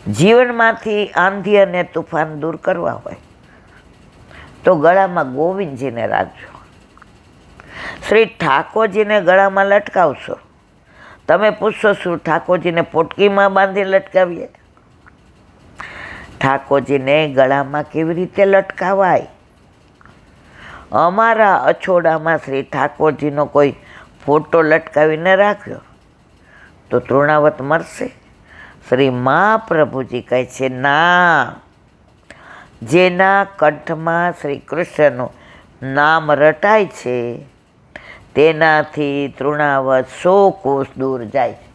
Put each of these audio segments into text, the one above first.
જીવનમાંથી આંધી અને તુફાન દૂર કરવા હોય તો ગળામાં ગોવિંદજીને રાખજો. શ્રી ઠાકોરજીને ગળામાં લટકાવશો. તમે પૂછશો શું ઠાકોરજીને પોટકીમાં બાંધી લટકાવીએ? ઠાકોરજીને ગળામાં કેવી રીતે લટકાવાય? અમારા અછોડામાં શ્રી ઠાકોરજીનો કોઈ ફોટો લટકાવીને રાખ્યો તો તૃણાવત મળશે? શ્રી મહાપ્રભુજી કહે છે ના, જેના કંઠમાં શ્રી કૃષ્ણનું નામ રટાય છે તેનાથી તૃણાવત 100 કોસ દૂર જાય છે.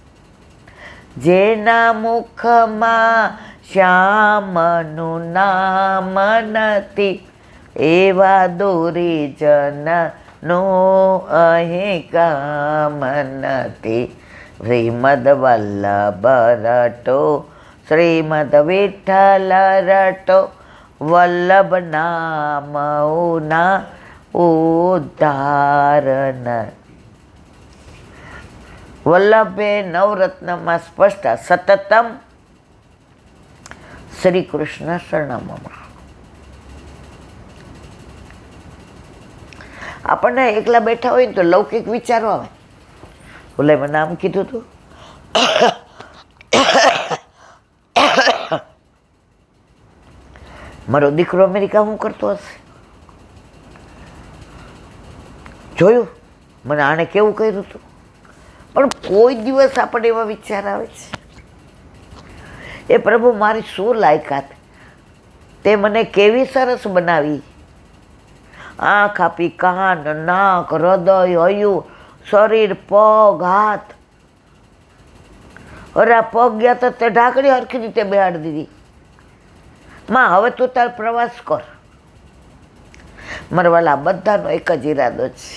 જેના મુખમાં શ્યામનું નામ નથી એવા દુરીજનનો અહીં કામ નથી. શ્રીમદ વલ્લભ રટો, શ્રીમદ વિઠ્ઠલ રટો, વલ્લભ નામ ઉના ઉદ્ધારણ. વલ્લભે નવરત્નમાં સ્પષ્ટ સતતમ શ્રી કૃષ્ણ શરણમ. આપણને એકલા બેઠા હોય ને તો લૌકિક વિચારો આવે. બોલે મેં નામ કીધું હતું, મારો દીકરો અમેરિકા શું કરતો હશે, જોયું મને આણે કેવું કર્યું હતું. પણ કોઈ દિવસ આપણને એવા વિચાર આવે છે એ પ્રભુ મારી શું લાયકાત, તે મને કેવી સરસ બનાવી. આંખ આપી, કાન, નાક, હૃદય, હૈયું, શરીર, પગ, હાથ. અરે આ પગ ગયા તો તે ઢાંકણી હરખી રીતે બેહાડી દીધી. માં હવે તું તાર પ્રવાસ કર. મરવાલા બધાનો એક જ ઈરાદો છે,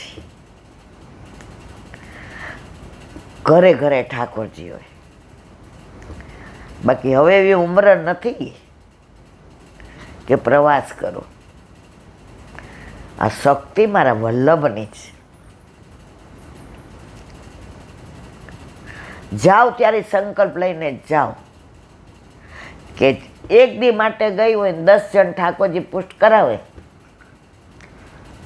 ઘરે ઘરે ઠાકોરજી હોય. બાકી હવે એવી ઉંમર નથી કે પ્રવાસ કરો. આ શક્તિ મારા વલ્લભની છે. જાઓ ત્યારે સંકલ્પ લઈને જાઓ કે એક દી માટે ગઈ હોય 10 જણ ઠાકોરજી પુષ્ટ કરાવે.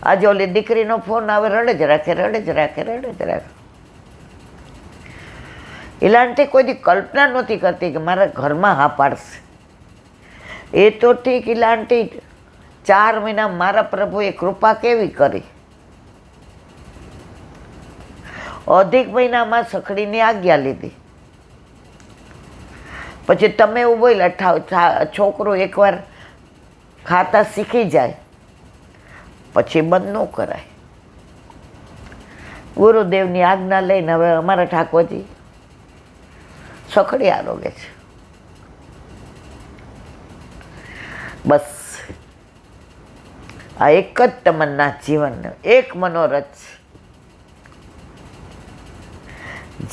આજે ઓલી દીકરીનો ફોન આવે, રડે જ રાખે, રડે જ રાખે, રડે જ રાખે. ઇલાન્ટી કોઈ દી કલ્પના નહોતી કરતી કે મારા ઘરમાં હા પાડશે. એ તો ઠીક, ઇલાન્ટી 4 મહિના મારા પ્રભુએ કૃપા કેવી કરી. અધિક મહિનામાં સખડીની આજ્ઞા લીધી. પછી તમે એવું બોલ્યા છોકરો એકવાર ખાતા શીખી જાય પછી બંધ ન કરાય. ગુરુદેવની આજ્ઞા લઈને હવે અમારા ઠાકોરજી સખડી આરોગે છે. બસ આ એક જ તમન્ના જીવનનો એક મનોરથ.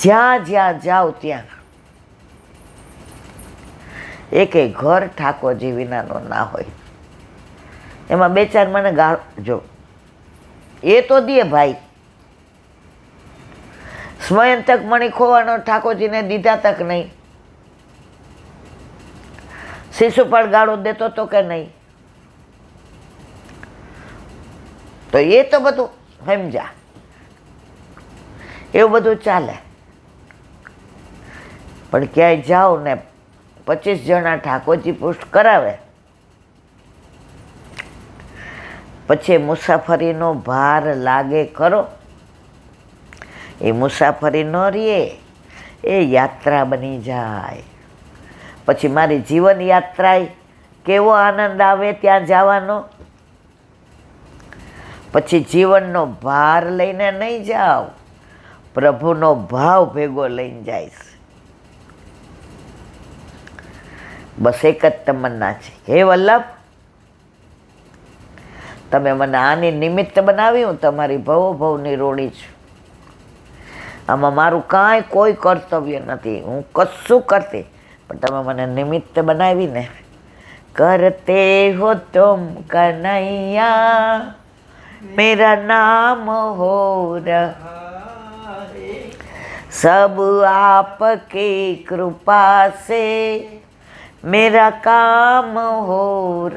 જ્યાં જ્યાં જાઓ ત્યાં એક ઘર ઠાકોરજી વિનાનો ના હોય. એમાં 2-4 મને જો એ તો દે ભાઈ. સ્મયંતક મણી ખોવાનો ઠાકોરજીને દીધા તક નહીં. શિશુપાળ ગાળો દેતો તો કે નહીં. તો એ તો બધું સમજા, એવું બધું ચાલે. પણ ક્યાંય જાઓ ને 25 જણા ઠાકોરજી પુષ્ટ કરાવે પછી મુસાફરીનો ભાર લાગે ખરો. એ મુસાફરી ન રહે, એ યાત્રા બની જાય. પછી મારી જીવન યાત્રાએ કેવો આનંદ આવે ત્યાં જવાનો. પછી જીવનનો ભાર લઈને નહીં જાઓ, પ્રભુનો ભાવ ભેગો લઈને જાય. બસ એક જ તમન્ના છે, હે વલ્લભ તમે મને આની નિમિત્ત બનાવી, હું તમારી ભવો ભવની રોડી છું. આમાં મારું કાંઈ કોઈ કર્તવ્ય નથી, હું કશું કરતી, પણ તમે મને નિમિત્ત બનાવીને. કરતે હો તુમ કનૈયા मेरा नाम हो रहा सब आपकी कृपा से मेरा काम हो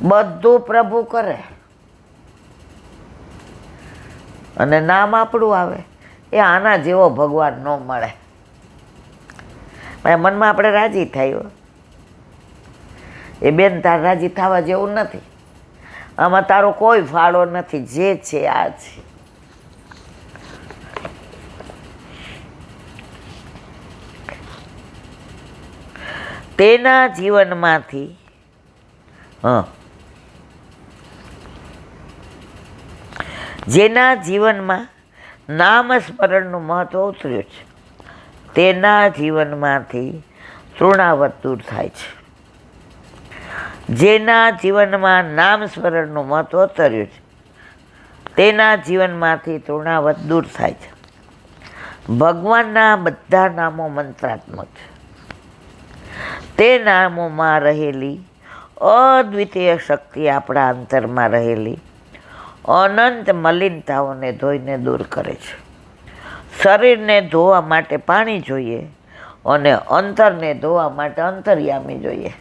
બધું પ્રભુ કરે અને નામ આપણું આવે. એ આના જેવો ભગવાન ન મળે. મનમાં આપણે રાજી થાય. એ બેન તાર રાજી થવા જેવું નથી. આમાં તારો કોઈ ફાળો નથી. જે છે આ છે. તેના જીવનમાંથી જેના જીવનમાં નામ સ્મરણનું મહત્વ ઉતર્યું છે તેના જીવનમાંથી તૃણાવત દૂર થાય છે. જેના જીવનમાં નામ સ્મરણનું મહત્વ ઉતર્યું છે તેના જીવનમાંથી તૃણાવત દૂર થાય છે. ભગવાનના બધા નામો મંત્રાત્મક છે. તે નામોમાં રહેલી અદ્વિતીય શક્તિ આપણા અંતરમાં રહેલી અનંત મલિનતાઓને ધોઈને દૂર કરે છે. શરીરને ધોવા માટે પાણી જોઈએ અને અંતરને ધોવા માટે અંતર્યામી જોઈએ.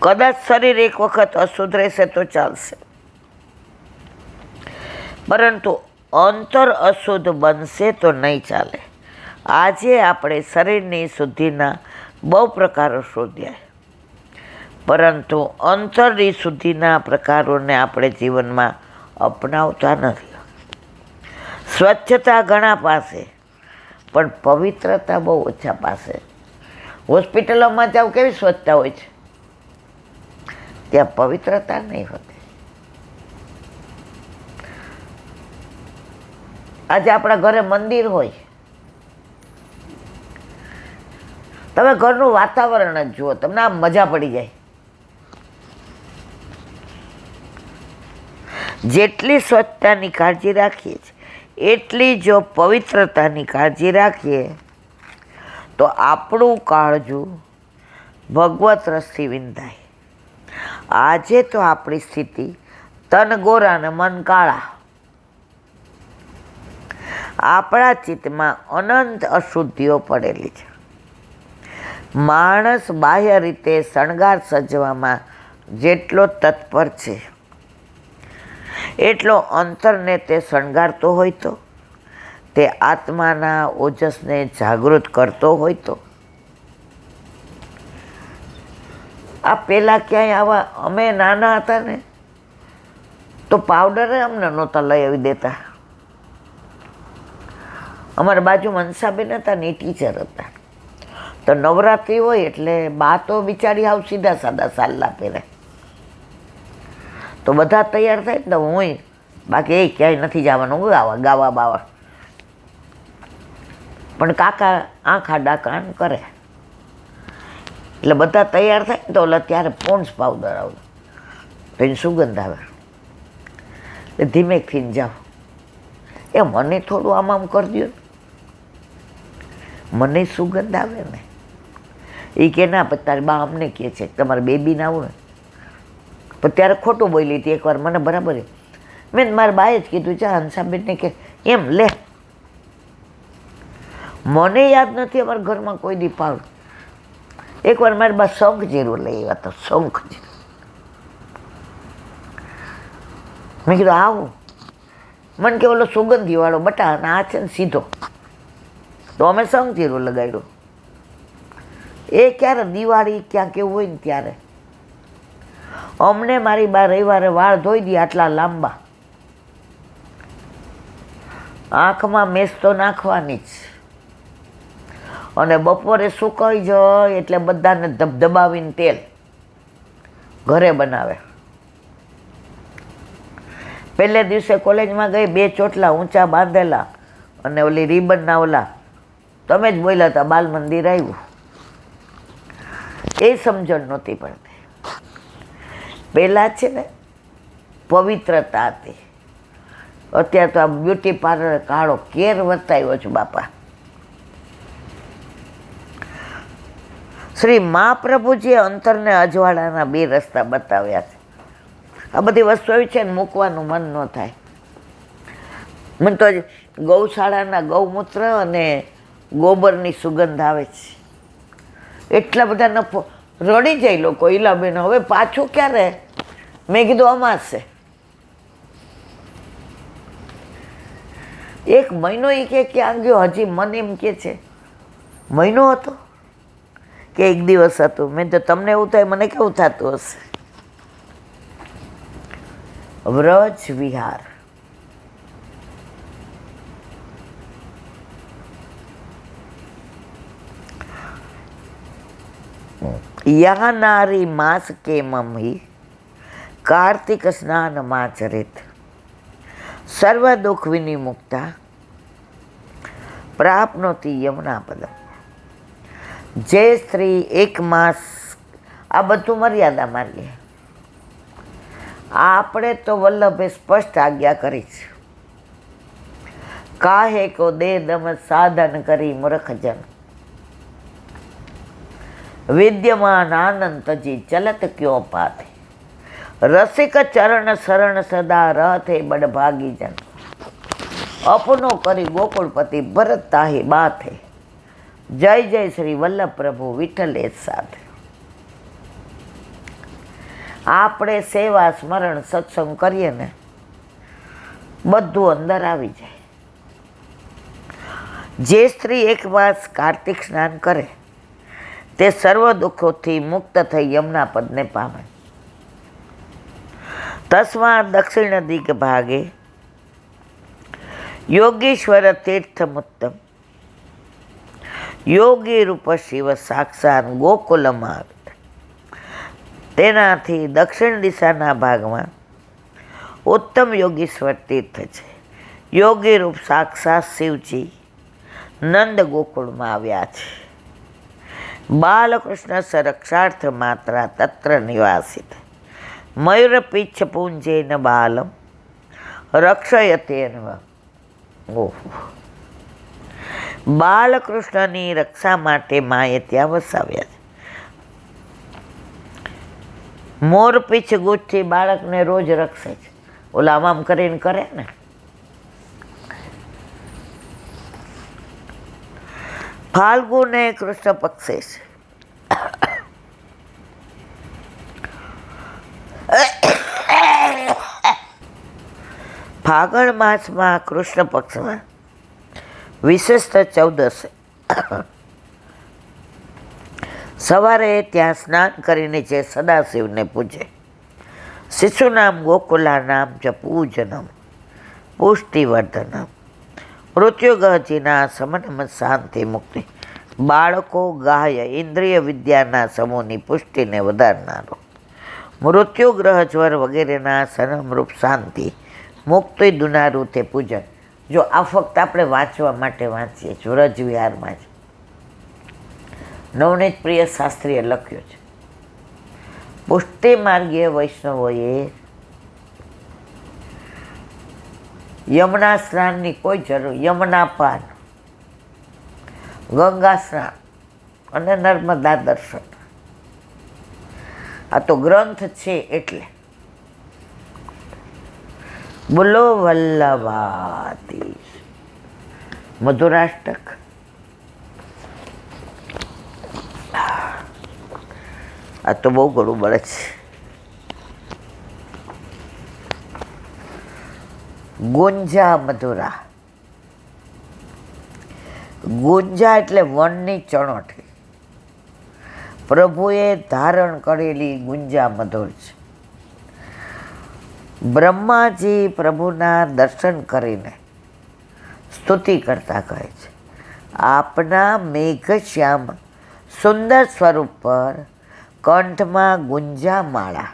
કદાચ શરીર એક વખત અશુદ્ધ રહેશે તો ચાલશે, પરંતુ અંતર અશુદ્ધ બનશે તો નહીં ચાલે. આજે આપણે શરીરની શુદ્ધિના બહુ પ્રકારો શોધ્યા, પરંતુ અંતરની શુદ્ધિના પ્રકારોને આપણે જીવનમાં અપનાવતા નથી. સ્વચ્છતા ઘણા પાસે, પણ પવિત્રતા બહુ ઓછા પાસે. હોસ્પિટલોમાં જાવ કેવી સ્વચ્છતા હોય છે, ત્યાં પવિત્રતા નહીં હોતી. આજે આપણા ઘરે મંદિર હોય, તમે ઘરનું વાતાવરણ જ જુઓ, તમને આમ મજા પડી જાય. જેટલી સ્વચ્છતાની કાળજી રાખીએ છીએ એટલી જો પવિત્રતાની કાળજી રાખીએ તો આપણું કાળજું ભગવત રસથી વિંધાય. આજે તો આપણી સ્થિતિ તન ગોરા ને મન કાળા. આપણા ચિત્તમાં અનંત અશુદ્ધિઓ પડેલી છે. માણસ બાહ્ય રીતે શણગાર સજવામાં જેટલો તત્પર છે એટલો અંતરને તે શણગારતો હોય તો, તે આત્માના ઓજસને જાગૃત કરતો હોય તો. આ પહેલાં ક્યાંય આવા, અમે નાના હતા ને તો પાવડર અમને નહોતા લઈ આવી દેતા. અમારા બાજુ મનસાબેન હતા ને, એ ટીચર હતા. તો નવરાત્રિ હોય એટલે બા તો બિચારી આવ સીધા સાદા સાલ્લા પહેરે, તો બધા તૈયાર થાય ને હું, બાકી એ ક્યાંય નથી જવાનું ગાવા બાવા. પણ કાકા આંખા ડાકા એમ કરે એટલે બધા તૈયાર થાય ને તો ઓલા ત્યારે પોન્ડ્સ પાવડર આવે તો એની સુગંધ આવે. એટલે ધીમેકથી જાઓ, એ મને થોડું આમ કરી દો, મને સુગંધ આવે ને. એ કે ના, પછી તારી બા અમને કહે છે તમારે બેબી ના આવું ને. પણ ત્યારે ખોટું બોલી હતી એકવાર, મને બરાબર. મેં મારા બાએ જ કીધું છે હંસાબેનને કે એમ લે. મને યાદ નથી અમારા ઘરમાં કોઈ દી પાવડર. એકવાર મારી બા શંખ જીરું લઈ આવ્યા હતા, શંખ જીરું. મેં કીધું આવું, મને કે ઓલો સુગંધીવાળો બટા અને આ છે ને સીધો, તો અમે શંખ જીરું લગાડ્યું. એ ક્યારે દિવાળી ક્યાં કેવું હોય ને ત્યારે અમને મારી બા રવિવારે વાળ ધોઈ દે આટલા લાંબા, આંખમાં મેસ તો નાખવાની જ, અને બપોરે સુકાઈ જાય એટલે બધાને ધબધબાવીને તેલ ઘરે બનાવે. પહેલે દિવસે કોલેજમાં ગઈ, 2 ચોટલા ઊંચા બાંધેલા અને ઓલી રિબનના ઓલા, તમે જ બોલ્યા હતા બાલ મંદિર આવ્યું. એ સમજણ નહોતી પડતી. પહેલાં છે ને પવિત્રતા હતી. અત્યારે તો આ બ્યુટી પાર્લર કાળો કેર વર્તાયો છે બાપા. શ્રી મહાપ્રભુજીએ અંતરને અજવાળાના 2 રસ્તા બતાવ્યા છે. આ બધી વસ્તુ એવી છે ને મૂકવાનું મન ન થાય. મને તો ગૌશાળાના ગૌમૂત્ર અને ગોબરની સુગંધ આવે છે. એટલા બધા નફો, રડી જાય લોકો. ઈલાબેન હવે પાછું ક્યારે? મેં કીધું અમાસે. 1 મહિનો એ કે ક્યાં ગયો? હજી મને એમ કે છે મહિનો હતો કે 1 દિવસ હતું. મેં તો તમને એવું થાય, મને કેવું થતું હશે? વ્રજ વિહાર. યા નારી માસ કે મમ્મી કાર્તિક સ્નાન માચરિત સર્વ દુઃખ વિનિમુક્તા પ્રાપ્નોતિ યમુના પદમ. જે સ્ત્રી 1 માસ, આ બધું મર્યાદા માર્ગે, આપણે તો વલ્લભે સ્પષ્ટ આજ્ઞા કરી છે. કાહે કો દે દમ સાધન કરી મૂર્ખજન વિદ્યમાન આનંદ તજી ચલત ક્યો પાથે રસિક ચરણ શરણ સદા રહતે બડભાગી જન અપનો કરી ગોકુળપતિ ભરત તાહી બાથે જય જય શ્રી વલ્લભ પ્રભુ વિઠ્ઠલ એ સાથે. આપણે સેવા સ્મરણ સત્સંગ કરીએ ને બધું અંદર આવી જાય. જે સ્ત્રી 1 માસ કાર્તિક સ્નાન કરે તે સર્વ દુઃખોથી મુક્ત થઈ યમુના પદને પામે. તસ્માત દક્ષિણ દિગ ભાગે યોગીશ્વર તીર્થ મુત્તમ યોગી રૂપ શિવ સાક્ષાત ગોકુલમાં. તેનાથી દક્ષિણ દિશાના ભાગમાં ઉત્તમ યોગીશ્વર તીર્થ છે. યોગી રૂપ સાક્ષાત શિવજી નંદ ગોકુળમાં આવ્યા છે. બાલકૃષ્ણ સંરક્ષાર્થ માત્રા તત્ર નિવાસિત મયુર પીચ્છ પુંજેન બાલમ રક્ષયતેન. બાલકૃષ્ણની રક્ષા માટે માએ ત્યાં વસાવ્યા છે. મોર પીછ ગુજથી બાળકને રોજ રક્ષે છે. ઓલા આમ કરીને કરે ને. ફાલ્ગુને કૃષ્ણ પક્ષે છે. ફાગણ માસમાં કૃષ્ણ પક્ષમાં વિશેષત 14 સવારે ત્યાં સ્નાન કરીને જે સદાશિવને પૂજે. શિશુનામ ગોકુલાનામ ચ પૂજનમ પુષ્ટિવર્ધનમ મૃત્યુગહજીના સમનમ શાંતિ મુક્તિ. બાળકો ગાય ઇન્દ્રિય વિદ્યાના સમૂહની પુષ્ટિને વધારનારો મૃત્યુગ્રહ જ્વર વગેરેના સનમરૂપ શાંતિ મુક્તિ દુનારું તે પૂજન. જો આ ફક્ત આપણે વાંચવા માટે વાંચીએ છીએ. વ્રજ વિહારમાં જ નવનીત પ્રિય શાસ્ત્રીએ લખ્યું છે. પુષ્ટિ માર્ગીય વૈષ્ણવોએ યમુના સ્નાનની કોઈ જરૂર, યમુના પાન, ગંગા સ્નાન અને નર્મદા દર્શન, આ તો ગ્રંથ છે. એટલે બોલો વલ્લભાતી મધુરાષ્ટક. આ તો બહુ ઘણું બળે છે. ગુંજા મધુરા. ગુંજા એટલે વનની ચણોઠી. પ્રભુએ ધારણ કરેલી ગુંજા મધુર છે. બ્રહ્માજી પ્રભુના દર્શન કરીને સ્તુતિ કરતા કહે છે, આપના મેઘશ્યામ સુંદર સ્વરૂપ પર કંઠમાં ગુંજા માળા,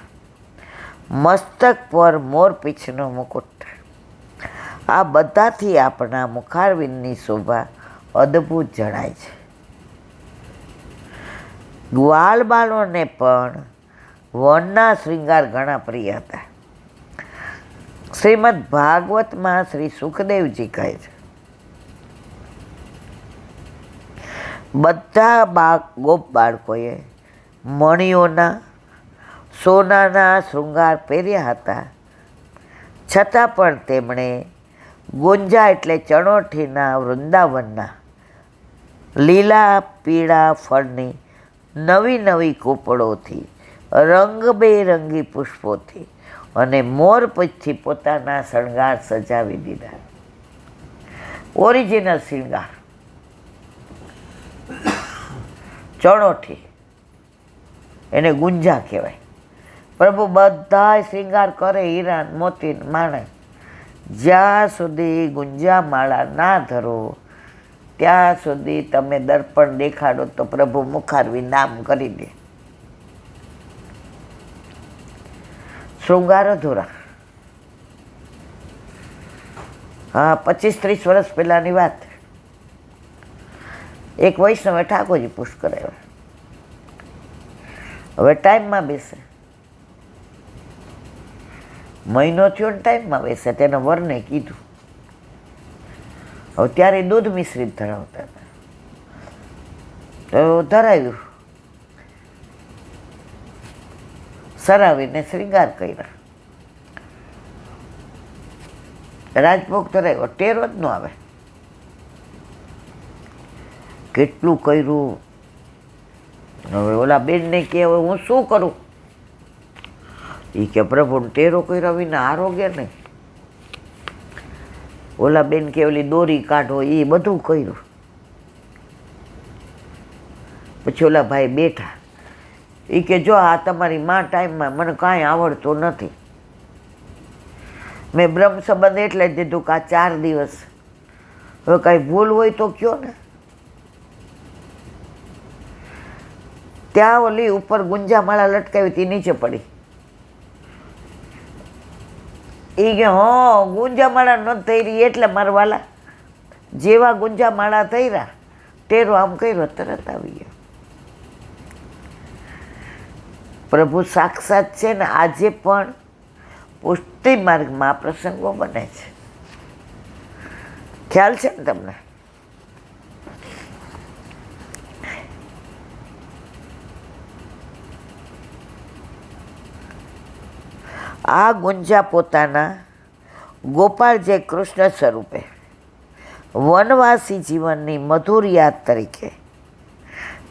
મસ્તક પર મોરપીંછનો મુકુટ, આ બધાથી આપણા મુખારવિંદની શોભા અદ્ભુત જણાય છે. ગ્વાલબાલોને પણ વનના શૃંગાર ઘણા પ્રિય હતા. શ્રીમદ ભાગવતમાં શ્રી સુખદેવજી કહે છે, બધા ગોપ બાળકોએ મણિઓના સોનાના શૃંગાર પહેર્યા હતા, છતાં પણ તેમણે ગુંજા એટલે ચણોઠીના વૃંદાવનના લીલા પીળા ફળની નવી નવી કૂપળોથી, રંગબેરંગી પુષ્પોથી અને મોરપીંછથી પોતાના શણગાર સજાવી દીધા. ઓરિજિનલ શૃંગાર, ચણોઠી, એને ગુંજા કહેવાય. પ્રભુ બધા શૃંગાર કરે, હીરા મોતી માણેક, જ્યાં સુધી ગુંજા માળા ના ધરો ત્યાં સુધી તમે દર્પણ દેખાડો તો પ્રભુ મુખારવી નામ કરી દે. શૃંગાર અધૂરા. હા, 25-30 વર્ષ પહેલાંની વાત. એક વૈષ્ણવે ઠાકોરજી પુષ્ટ કરાવ્યા. હવે ટાઈમમાં બેસે, મહિનો થયો ને ટાઈમમાં બેસે. તેના વરને કીધું. હવે ત્યારે દૂધ મિશ્રિત ધરાવતા હતા, તો ધરાવ્યું, સરાવીને શ્રૃંગાર કર્યા, રાજભોગ ધરાવ્યો. ટેરો જ ન આવે. કેટલું કર્યું. હવે ઓલા બેનને કે હવે હું શું કરું? એ કે પ્રભુને ટેરો કર્યા વિના આરોગ્ય નહીં. ઓલા બેન કે ઓલી દોરી કાઢો, એ બધું કર્યું. પછી ઓલા ભાઈ બેઠા. એ કે જો આ તમારી માં ટાઈમમાં મને કાંઈ આવડતું નથી. મેં બ્રહ્મ સંબંધ એટલે જ દીધું કે આ 4 દિવસ. હવે કાંઈ ભૂલ હોય તો કયો ને. ત્યાં ઓલી ઉપર ગુંજામાળા લટકાવી હતી, નીચે પડી. એ કે હા, ગુંજામાળા ન થઈ રહી એટલે મારવાલા જેવા ગુંજામાળા થઈ રહ્યા, ટેરો આમ કર્યો, તરત આવી ગયો. પ્રભુ સાક્ષાત છે ને. આજે પણ પુષ્ટિ માર્ગમાં પ્રસંગો બને છે. ખ્યાલ છે ને તમને? આ ગુંજા પોતાના ગોપાળ જે કૃષ્ણ સ્વરૂપે વનવાસી જીવનની મધુર યાદ તરીકે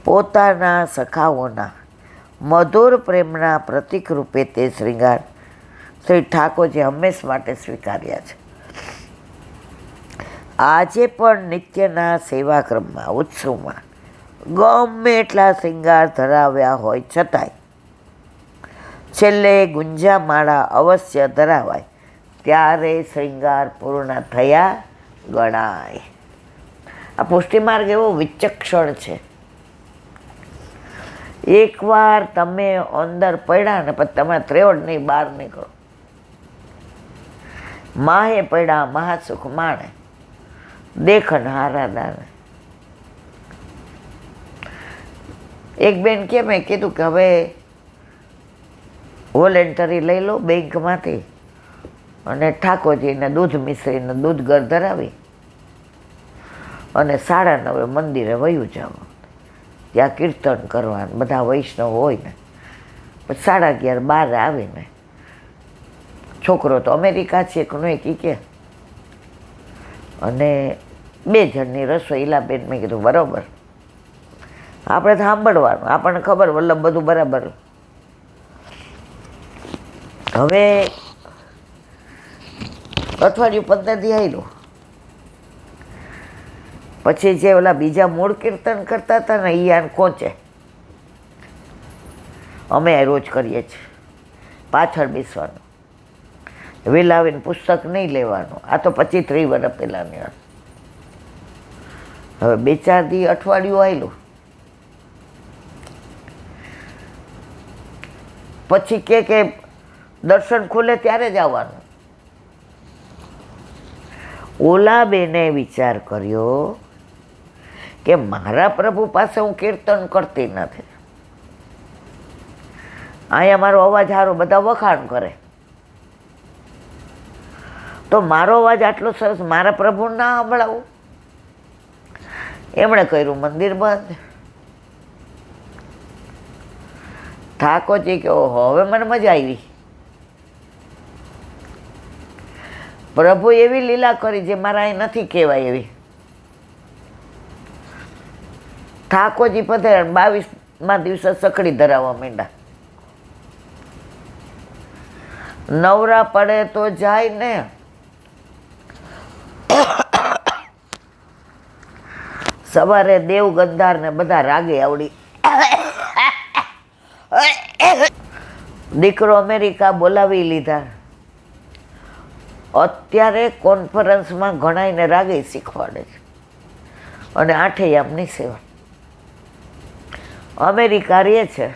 પોતાના સખાઓના મધુર પ્રેમના પ્રતીક રૂપે તે શ્રૃંગાર શ્રી ઠાકોરજી હંમેશ માટે સ્વીકાર્યા છે. આજે પણ નિત્યના સેવાક્રમમાં, ઉત્સવમાં ગમે એટલા શ્રૃંગાર ધરાવ્યા હોય છતાંય છેલ્લે ગુંજામાળા અવશ્ય ધરાવાય ત્યારે શ્રૃંગાર પૂર્ણ થયા ગણાય. આ પુષ્ટિમાર્ગ એવો વિચક્ષણ છે. એકવાર તમે અંદર પડ્યા ને પછી તમે ત્રેવડ નહીં બહાર નીકળો. માહે પડ્યા મહાસુખ માણે, દેખન હારા દાને. એક બેન કે મેં કીધું કે હવે વોલેન્ટરી લઈ લો બેંકમાંથી અને ઠાકોરજીને દૂધ મિશ્રીને દૂધ ઘર ધરાવી અને 9:30 મંદિરે વયું જાવ. ત્યાં કીર્તન કરવાનું, બધા વૈષ્ણવ હોય ને. પછી 11:30 બહાર આવીને, છોકરો તો અમેરિકા છે એકનો એક કે, અને 2 જણની રસોઈ. ઈલાબેન મેં કીધું બરાબર, આપણે સાંભળવાનું, આપણને ખબર વલ્લભ બધું બરાબર. હવે અઠવાડિયું 15 દી આવેલું. પછી જે ઓલા બીજા મૂળ કીર્તન કરતા હતા ને એ આને કોચે. અમે રોજ કરીએ છીએ. પાછળ બેસવાનું, વહેલા આવીને પુસ્તક નહીં લેવાનું. આ તો 25-30 વર્ષ પહેલાંની વાત. હવે 2-4 દી અઠવાડિયું આવેલું. પછી કે દર્શન ખુલે ત્યારે જ આવવાનું. ઓલા બેને વિચાર કર્યો કે મારા પ્રભુ પાસે હું કીર્તન કરતી નથી. અહીંયા મારો અવાજ સારો, બધા વખાણ કરે, તો મારો અવાજ આટલો સરસ મારા પ્રભુ ના સંભળાવું. એમણે કર્યું મંદિર બંધ. ઠાકોરજી કે ઓહો હવે મને મજા આવી. પ્રભુ એવી લીલા કરી જે મારા અહીં નથી કહેવાય એવી. ઠાકોરજી પધાર્યા, 22મા દિવસે સકડી ધરાવવા માંડ્યા. નવરા પડે તો જાય ને. સવારે દેવ ગંધાર ને બધા રાગે આવડી. દીકરો અમેરિકા બોલાવી લીધા. અત્યારે કોન્ફરન્સમાં ઘણાઈને રાગે શીખવાડે છે અને આઠેયામની સેવા. અમેરિકા રહે છે,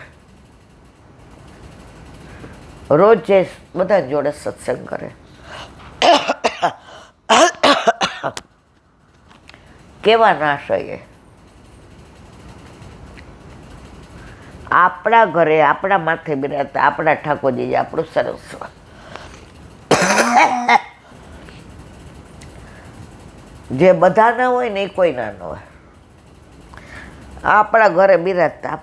રોજ જે બધા જોડે સત્સંગ કરે. કેવા નાશ એ આપણા ઘરે આપણા માથે બિરાજતા આપણા ઠાકોરજી આપણું સરસ. જે બધા ના હોય ને એ કોઈ ના ન હોય. આપણા ઘરે બિરાજતા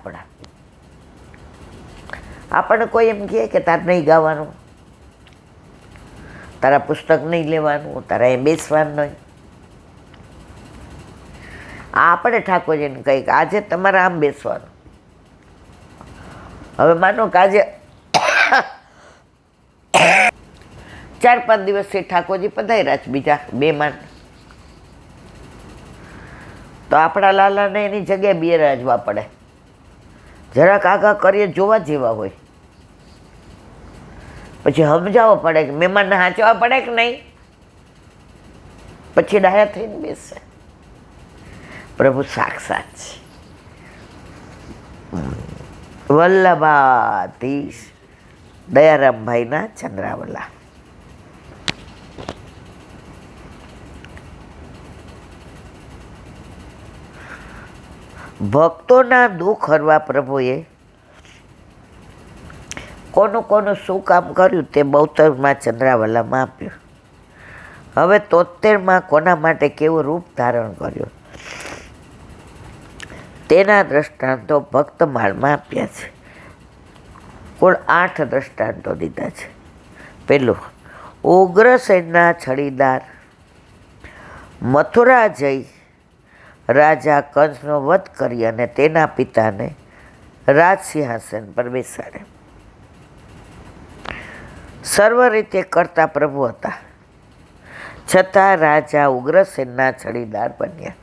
આપણને કોઈ એમ કહે કે તારે નહીં ગાવાનું, તારા પુસ્તક નહીં લેવાનું, તારા એ બેસવાનું નહીં. આપણે ઠાકોરજીને કહીએ કે આજે તમારે આમ બેસવાનું. હવે માનો કે આજે 4-5 દિવસથી ઠાકોરજી પધાર્યા છે બીજા 2 માં, તો આપણા લાલાને એની જગ્યાએ બિરાજવા પડે. જરાક આગા કરીએ જોવા જેવા હોય, પછી સમજાવવા પડે કે મહેમાનને હાંચવા પડે કે નહીં, પછી ડાયા થઈને બેસે. પ્રભુ સાક્ષાત છે. વલ્લભાધીશ દયારામભાઈના ચંદ્રાવલા. ભક્તોના દુઃખ હરવા પ્રભુએ કોનું શું કામ કર્યું તે 72માં ચંદ્રાવલામાં આપ્યું. હવે 73માં કોના માટે કેવું રૂપ ધારણ કર્યું તેના દ્રષ્ટાંતો ભક્તમાળમાં આપ્યા છે. કુલ 8 દ્રષ્ટાંતો દીધા છે. પહેલું, ઉગ્રસેનના છડીદાર મથુરા જઈ રાજા કંસનો વધ કરી અને તેના પિતાને રાજસિંહાસન પર બેસાડે. સર્વ રીતે કરતા પ્રભુ હતા, છતાં રાજા ઉગ્રસેનના છડીદાર બન્યા.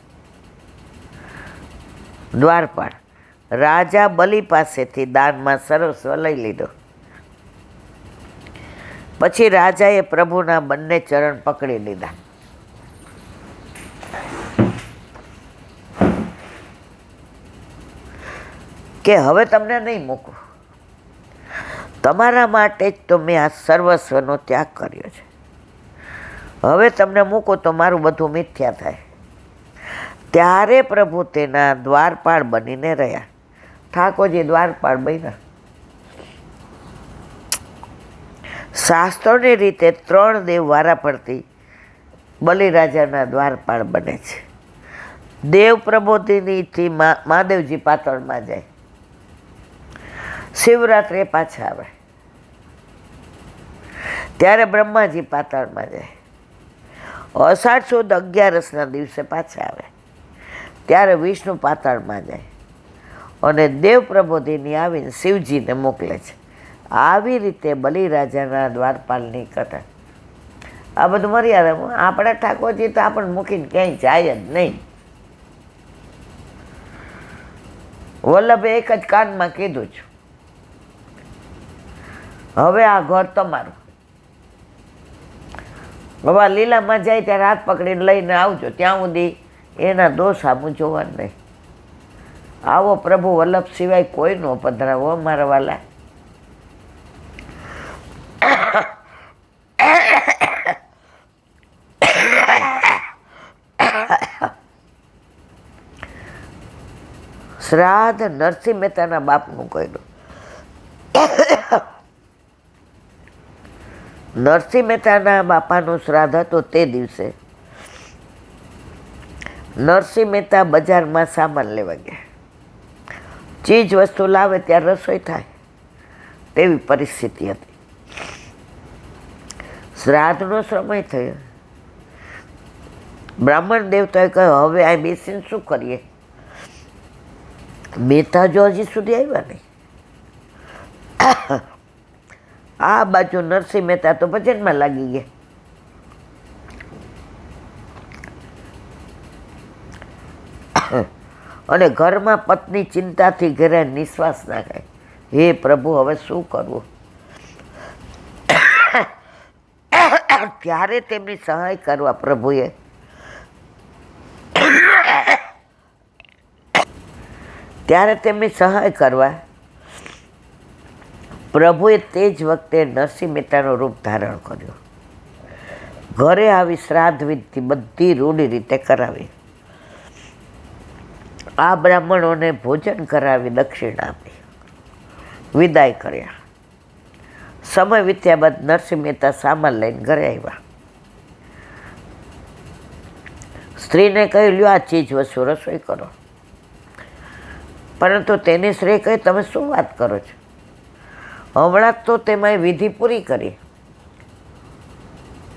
દ્વારપાળ, રાજા બલિ પાસેથી દાનમાં સર્વસ્વ લઈ લીધો. પછી રાજાએ પ્રભુના બંને ચરણ પકડી લીધા. કે હવે તમને નહીં મૂકું, તમારા માટે જ તો મેં આ સર્વસ્વનો ત્યાગ કર્યો છે. હવે તમને મૂકું તો મારું બધું મિથ્યા થાય. ત્યારે પ્રભુ તેના દ્વારપાળ બનીને રહ્યા. ઠાકોરજી દ્વારપાળ બન્યા. શાસ્ત્રોની રીતે 3 દેવ વારા પડતી બલિરાજાના દ્વારપાળ બને છે. દેવ પ્રબોધિનીથી મહાદેવજી પાતાળમાં જાય, શિવરાત્રે પાછા આવે. ત્યારે બ્રહ્માજી પાતાળમાં જાય. અષાઢ સુદ 11ના દિવસે પાછા આવે. ત્યારે વિષ્ણુ પાતાળમાં જાય અને દેવ પ્રબોધિની આવીને શિવજીને મોકલે છે. આવી રીતે બલિરાજાના દ્વારપાલની કથા. આ બધું મર્યાદા. આપણા ઠાકોરજી તો આપણને મૂકીને ક્યાંય જાય જ નહીં. વલ્લભે એક જ કાનમાં કીધું છું, હવે આ ઘર તમારું. હવે લીલામાં જાય ત્યારે હાથ પકડીને લઈને આવજો, ત્યાં સુધી એના દોષ આમું જોવાનું નહીં. આવો પ્રભુ વલ્લભ સિવાય કોઈ નો પધરાવો મારા વાલા. શ્રાદ્ધ નરસિંહ મહેતાના બાપનું કર્યું. નરસિંહ મહેતાના બાપાનું શ્રાદ્ધ હતું. તે દિવસે નરસિંહ મહેતા બજારમાં સામાન લેવા ગયા. ચીજ વસ્તુ લાવે ત્યાં રસોઈ થાય. તેવી પરિસ્થિતિ હતી. શ્રાદ્ધનો સમય થયો. બ્રાહ્મણ દેવતાએ કહ્યું, હવે આ બેસીને શું કરીએ? મહેતા જો હજી સુધી આવ્યા નહીં. આ બાજુ નરસિંહ મહેતા તો ભજનમાં લાગી ગયા. અને ઘરમાં પત્ની ચિંતાથી ઘરે નિશ્વાસ નાખે, હે પ્રભુ હવે શું કરવું? ત્યારે તેમની સહાય કરવા પ્રભુએ પ્રભુએ તે જ વખતે નરસિંહ મહેતાનું રૂપ ધારણ કર્યું. ઘરે આવી શ્રાદ્ધ વિધિ બધી રૂઢ રીતે કરાવી. આ બ્રાહ્મણોને ભોજન કરાવી દક્ષિણા આપી વિદાય કર્યા. સમય વીત્યા બાદ નરસિંહ મહેતા સામાન લઈને ઘરે આવ્યા. સ્ત્રીને કહ્યું, લ્યો આ ચીજ વસ્તુ રસોઈ કરો. પરંતુ તેની સ્ત્રી કહે, તમે શું વાત કરો છો? હમણાં તો તેમાં વિધિ પૂરી કરી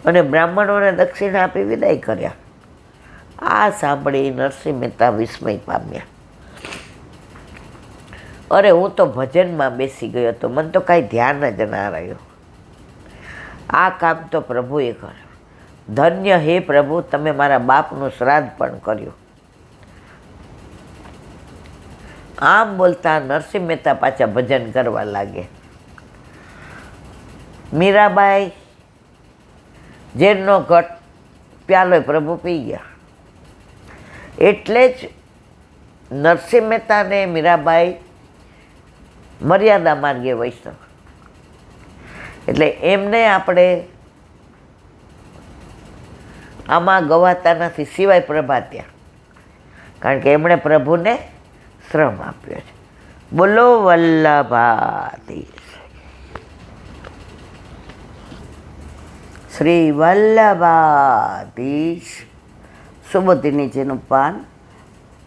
અને બ્રાહ્મણોને દક્ષિણા આપી વિદાય કર્યા. આ સાંભળી નરસિંહ મહેતા વિસ્મય પામ્યા. અરે હું તો ભજનમાં બેસી ગયો હતો, મને તો કાંઈ ધ્યાન જ ના રહ્યું. આ કામ તો પ્રભુએ કર્યું. ધન્ય હે પ્રભુ, તમે મારા બાપનું શ્રાદ્ધ પણ કર્યું. આમ બોલતા નરસિંહ મહેતા પાછા ભજન કરવા લાગે. મીરાબાઈ જેનો ઘટ પ્યાલો પ્રભુ પી ગયા. એટલે જ નરસિંહ મહેતાને મીરાબાઈ મર્યાદા માર્ગે વૈષ્ણવ. એટલે એમને આપણે આમાં ગવાતા નથી, સિવાય પ્રભાત્યા, કારણ કે એમણે પ્રભુને શ્રમ આપ્યો છે. બોલો વલ્લભાધીશ, શ્રી વલ્લભાધીશ. સુબોધિની જેનું પાન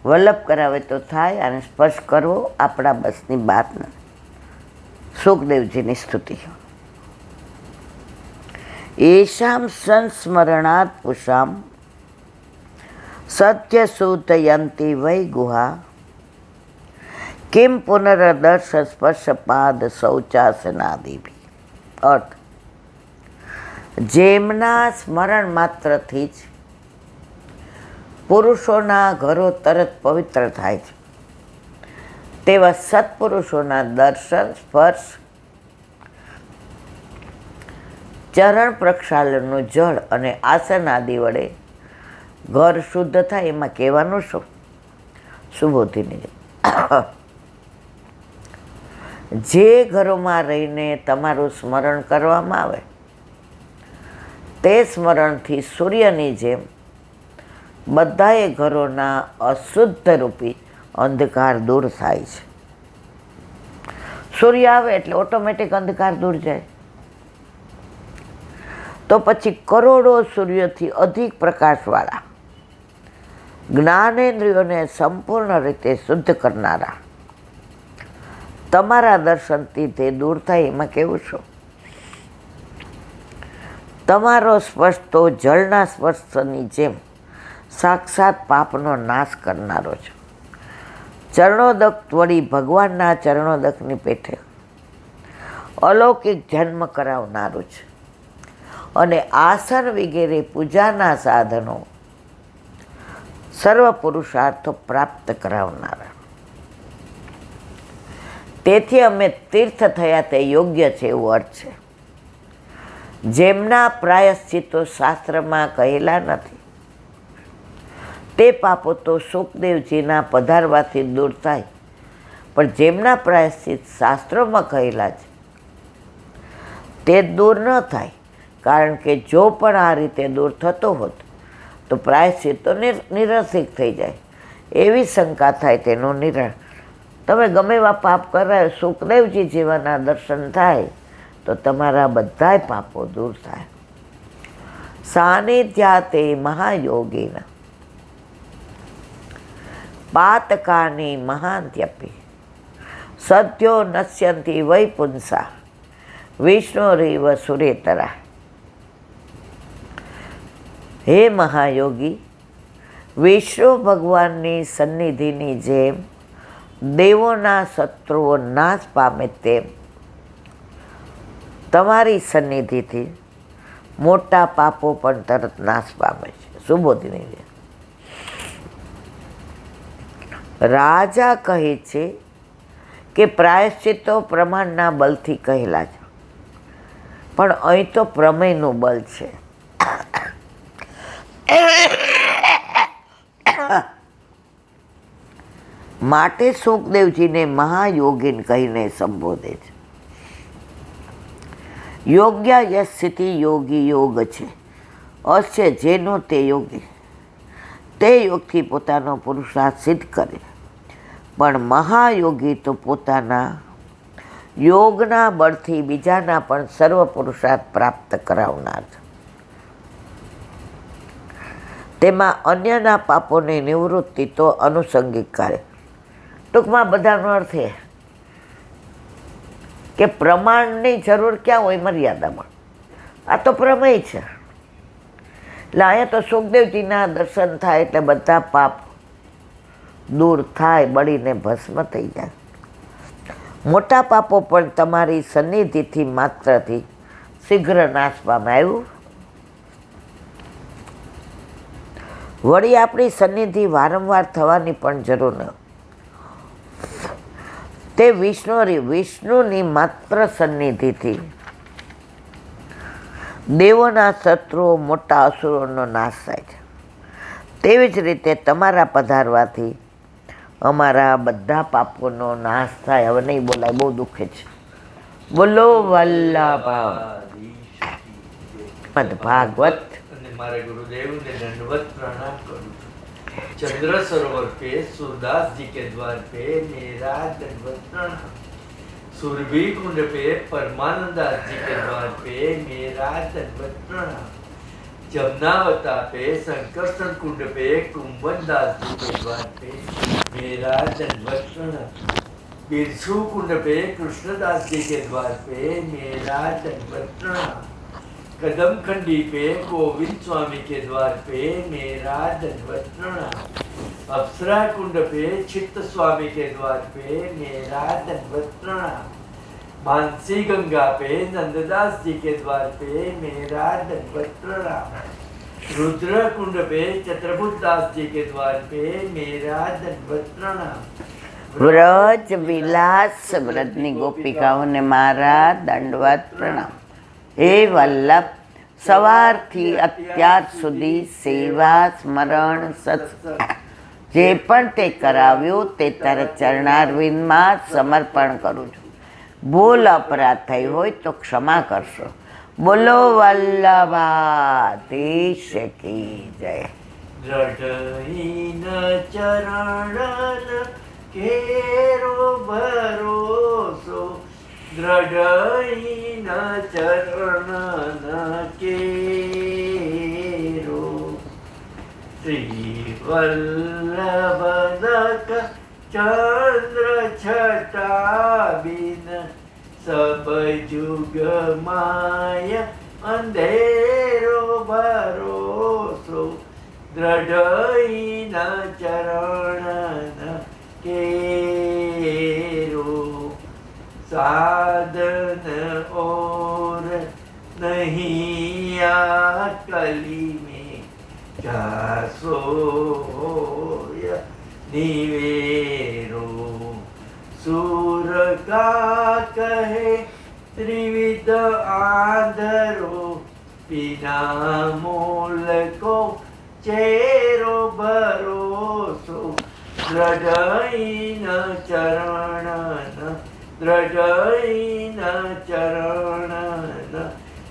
વલ્લભ કરાવે તો થાય, અને સ્પર્શ કરવો આપણા બસની વાત નથી. સુખદેવજીની સ્તુતિ. એશામ સંસ્મરણાત પુષામ સત્ય સૂતયંતી વૈ ગુહા કિમ પુનરદર્શ સ્પર્શ પાદ શૌચાસનાદિભિ. અર્થ, જેમના સ્મરણ માત્રથી જ પુરુષોના ઘરો તરત પવિત્ર થાય છે, તેવા સત્પુરુષોના દર્શન, સ્પર્શ, ચરણ પ્રક્ષાલનનું જળ અને આસન આદિ વડે ઘર શુદ્ધ થાય. એમાં કહેવાનું શું? સુબોધિની જે ઘરોમાં રહીને તમારું સ્મરણ કરવામાં આવે, તે સ્મરણથી સૂર્યની જેમ બધાએ ઘરોના અશુદ્ધ રૂપી અંધકાર દૂર થાય છે. સૂર્ય આવે એટલે ઓટોમેટિક અંધકાર દૂર જાય. તો પછી કરોડો સૂર્યથી અધિક પ્રકાશવાળા જ્ઞાનેન્દ્રિયોને સંપૂર્ણ રીતે શુદ્ધ કરનારા તમારા દર્શનથી તે દૂર થાય. એમાં કેવું છું? તમારો સ્પર્શ તો જળના સ્પર્શની જેમ સાક્ષાત પાપનો નાશ કરનારો છે. ચરણોદક વળી ભગવાનના ચરણોદકની પેઠે અલૌકિક જન્મ કરાવનારું છે, અને આસન વગેરે પૂજાના સાધનો સર્વ પુરુષાર્થો પ્રાપ્ત કરાવનારા. તેથી અમે તીર્થ થયા તે યોગ્ય છે એવું અર્થ છે. જેમના પ્રાયશ્ચિતો શાસ્ત્રમાં કહેલા નથી, તે પાપો તો સુખદેવજીના પધારવાથી દૂર થાય, પણ જેમના પ્રાયશ્ચિત શાસ્ત્રોમાં કહેલા છે તે દૂર ન થાય, કારણ કે જો પણ આ રીતે દૂર થતો હોત તો પ્રાયશ્ચિત તો નિરસિક થઈ જાય. એવી શંકા થાય તેનું નિર્ણય. તમે ગમે એવા પાપ કરાય, સુખદેવજી જેવાના દર્શન થાય તો તમારા બધાય પાપો દૂર થાય. સાનિધ્યાતે મહાયોગીના પાતકાની મહાંત્યપી સદ્યો નશ્યંતી વૈ પુંસા વિષ્ણુરીવ સુરેતરા. હે મહાયોગી, વિષ્ણુ ભગવાનની સન્નિધિની જેમ દેવોના શત્રુઓ નાશ પામે તેમ તમારી સન્નિધિથી મોટા પાપો પણ તરત નાશ પામે છે. સુબોધની જેમ રાજા કહે છે કે પ્રાયશ્ચિતો પ્રમાણના બલથી કહેલા છે, પણ અહીં તો પ્રમેયનું બલ છે. માટે સુખદેવજીને મહાયોગીન કહીને સંબોધે છે. યોગ્ય યશ સ્થિતિ યોગી યોગ છે. અસ્ય જેનો તે યોગી તે યોગથી પોતાનો પુરુષાર્થ સિદ્ધ કરે, પણ મહાયોગી તો પોતાના યોગના બળથી બીજાના પણ સર્વ પુરુષાર્થ પ્રાપ્ત કરાવનાર છે. તેમાં અન્યના પાપોની નિવૃત્તિ તો અનુસંગિક કાર્ય. ટૂંકમાં બધાનો અર્થ એ કે પ્રમાણની જરૂર ક્યાં હોય? મર્યાદામાં. આ તો પ્રમેય છે. એટલે અહીંયા તો સુખદેવજીના દર્શન થાય એટલે બધા પાપ દૂર થાય, બળીને ભસ્મ થઈ જાય. મોટા પાપો પણ તમારી સન્નિધિથી માત્રથી શીઘ્ર નાશ પામે. આવ્યું? વળી આપણી સન્નિધિ વારંવાર થવાની પણ જરૂર ન. તે વિષ્ણુની માત્ર સન્નિધિથી દેવોના શત્રુઓ મોટા અસુરોનો નાશ થાય છે. તેવી જ રીતે તમારા પધારવાથી અમારા બધા પાપોનો નાશ થાય. હવે નહીં બોલાય, બહુ દુઃખે છે. બોલો વલ્લભ ભાગવત. મારા गुरुदेव ने दंडवत प्रणाम करूँ. चंद्र सरोवर पे सूरदास जी के द्वार पे मेरा दंडवत प्रणाम. सुरभि कुंड पे परमानंदास जी के द्वार पे मेरा दंडवत प्रणाम. जमुनावता पे संकर्षण कुंड पे कुंभनदास जी के द्वार पे मेरा दंडवत प्रणाम. बिरसू कुंड पे कृष्णदास जी के द्वार पे मेरा दंडवत प्रणाम. कदम खंडी पे गोविंद स्वामी के द्वार पे मेरा दंडवत प्रणाम. अप्सरा कुंड पे चित्त स्वामी के द्वार पे मेरा दंडवत प्रणाम. मानसी गंगा पे नंददास जी के द्वार पे मेरा दंडवत प्रणाम. रुद्र कुंड पे चतुर्भुज दास जी के द्वार पे मेरा दंडवत प्रणाम. વ્રજ વિલાસ વ્રજની ગોપિકાઓને મારા દંડવત પ્રણામ. હે વલ્લભ, સવારથી અત્યાર સુધી સેવા સ્મરણ સત્સંગ જે પણ તે કરાવ્યું તે તારા ચરણારવિંદમાં સમર્પણ કરું છું. ભૂલ અપરાધ થઈ હોય તો ક્ષમા કરશો. બોલો વલ્લભાધીશ કી જય. દ્રઢહીન ચરણ કેરો ભરોસો. દ્રઢહીન ચરણ કેરો. શ્રી વલ્લભ ચંદ્ર છટા બિન સબ જુગ માય અંધેરો ભરોસો. દ્રઢહીન ચરણ કેરો. साधन और नहीं आ कली में क्या सोय निवेरो. सूर का कहे त्रिविध आंधरो. बिना मूल को चेरो भरोसो. द्रढ़हीन चरण દ્રઢહીન ચરણ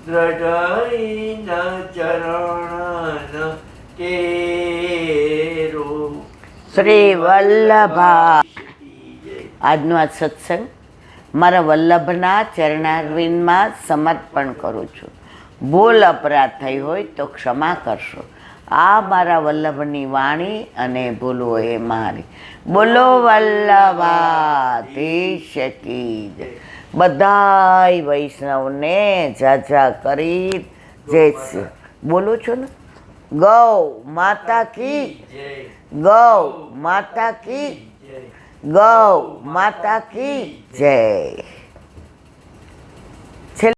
દ્રઢહીન ચરણ કેરો. શ્રી વલ્લભા. આજનો આ સત્સંગ મારા વલ્લભના ચરણારવિંદમાં સમર્પણ કરું છું. ભૂલ અપરાધ થઈ હોય તો ક્ષમા કરશો. આ મારા વલ્લભની વાણી અને ભૂલો એ મારી. બોલો વલ્લભાધીશ કી જય. બધાય વૈષ્ણવને ઝાઝા કરી જય શ્રી. બોલો છો ને? ગૌ માતા કી, જય ગૌ માતા કી, જય ગૌ માતા કી જય.